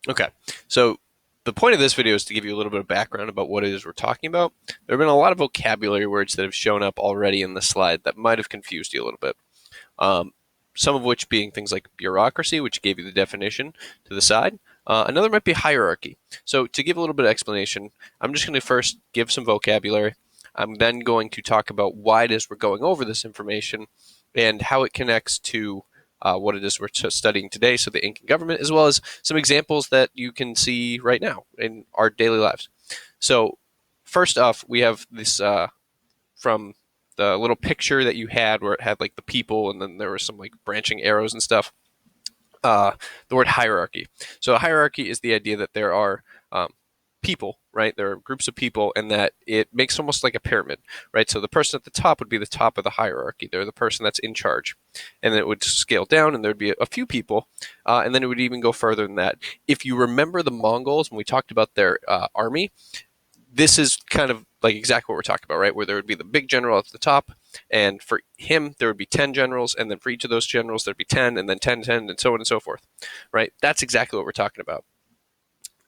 Okay, so the point of this video is to give you a little bit of background about what it is we're talking about. There have been a lot of vocabulary words that have shown up already in the slide that might have confused you a little bit. Um, some of which being things like bureaucracy, which gave you the definition to the side. Another might be hierarchy. So to give a little bit of explanation, I'm just going to first give some vocabulary. I'm then going to talk about why it is we're going over this information and how it connects to what it is we're studying today, so the Incan government, as well as some examples that you can see right now in our daily lives. So first off, we have this from the little picture that you had where it had like the people and then there was some like branching arrows and stuff. Uh, the word hierarchy. So a hierarchy is the idea that there are people, right? There are groups of people, and that it makes almost like a pyramid, right? So the person at the top would be the top of the hierarchy. They're the person that's in charge, and then it would scale down, and there'd be a few people, and then it would even go further than that. If you remember the Mongols, when we talked about their army, this is kind of like exactly what we're talking about, right? Where there would be the big general at the top, and for him, there would be 10 generals, and then for each of those generals, there'd be 10, and then 10, 10, and so on and so forth, right? That's exactly what we're talking about.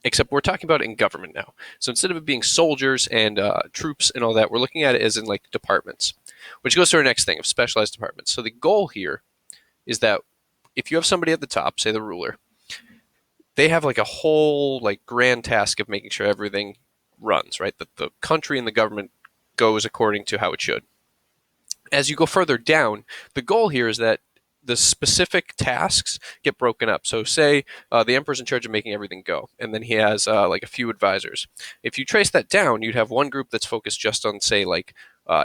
Except we're talking about it in government now. So instead of it being soldiers and troops and all that, we're looking at it as in like departments, which goes to our next thing of specialized departments. So the goal here is that if you have somebody at the top, say the ruler, they have like a whole like grand task of making sure everything runs, right? That the country and the government goes according to how it should. As you go further down, the goal here is that the specific tasks get broken up. So, say the emperor's in charge of making everything go, and then he has like a few advisors. If you trace that down, you'd have one group that's focused just on, say, like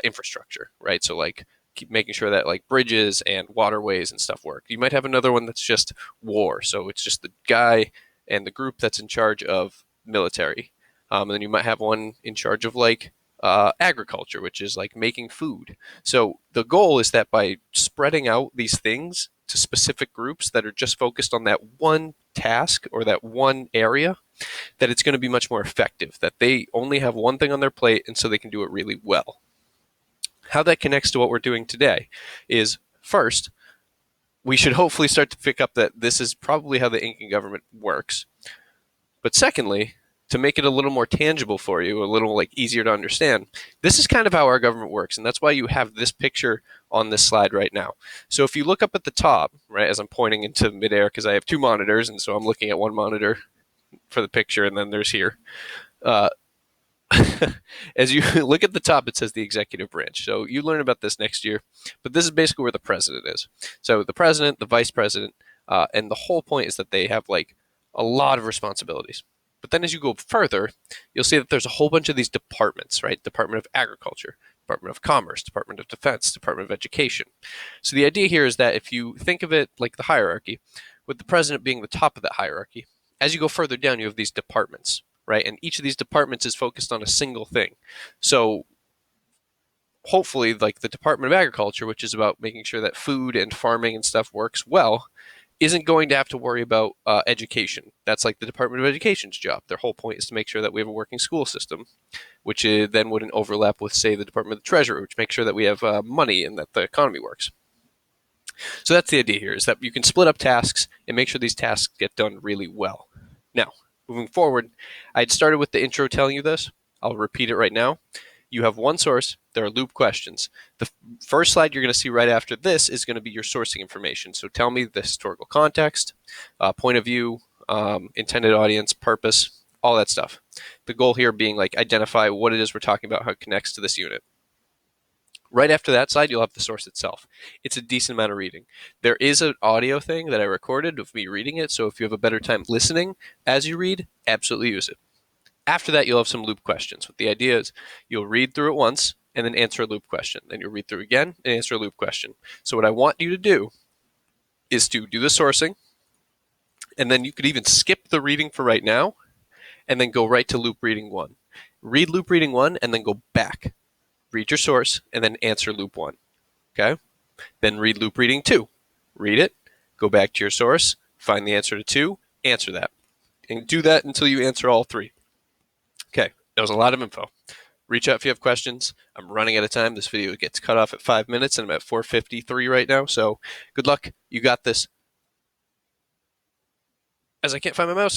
infrastructure, right? So, like keep making sure that like bridges and waterways and stuff work. You might have another one that's just war, so it's just the guy and the group that's in charge of military. And then you might have one in charge of like agriculture, which is like making food. So the goal is that by spreading out these things to specific groups that are just focused on that one task or that one area, that it's going to be much more effective, that they only have one thing on their plate and so they can do it really well. How that connects to what we're doing today is first, we should hopefully start to pick up that this is probably how the Incan government works. But secondly, to make it a little more tangible for you, a little like easier to understand, this is kind of how our government works, and that's why you have this picture on this slide right now. So if you look up at the top, right, as I'm pointing into midair because I have two monitors, and so I'm looking at one monitor for the picture, and then there's here. Uh, as you look at the top, it says the executive branch. So you learn about this next year, but this is basically where the president is. So the president, the vice president, and the whole point is that they have like a lot of responsibilities. But then as you go further, you'll see that there's a whole bunch of these departments, right? Department of Agriculture, Department of Commerce, Department of Defense, Department of Education. So the idea here is that if you think of it like the hierarchy, with the president being the top of that hierarchy, as you go further down, you have these departments, right? And each of these departments is focused on a single thing. So hopefully, like the Department of Agriculture, which is about making sure that food and farming and stuff works well, isn't going to have to worry about education. That's like the Department of Education's job. Their whole point is to make sure that we have a working school system, which then wouldn't overlap with, say, the Department of the Treasury, which makes sure that we have money and that the economy works. So that's the idea here, is that you can split up tasks and make sure these tasks get done really well. Now, moving forward, I had started with the intro telling you this. I'll repeat it right now. You have one source. There are loop questions. The first slide you're going to see right after this is going to be your sourcing information. So tell me the historical context, point of view, intended audience, purpose, all that stuff. The goal here being like identify what it is we're talking about, how it connects to this unit. Right after that slide, you'll have the source itself. It's a decent amount of reading. There is an audio thing that I recorded of me reading it, so if you have a better time listening as you read, absolutely use it. After that, you'll have some loop questions. What the idea is, you'll read through it once and then answer a loop question. Then you'll read through again and answer a loop question. So what I want you to do is to do the sourcing, and then you could even skip the reading for right now and then go right to loop reading 1. Read loop reading 1 and then go back. Read your source and then answer loop 1. Okay? Then read loop reading 2. Read it, go back to your source, find the answer to 2, answer that. And do that until you answer all 3. Okay, that was a lot of info. Reach out if you have questions. I'm running out of time. This video gets cut off at 5 minutes, and I'm at 4:53 right now. So good luck. You got this. As I can't find my mouse.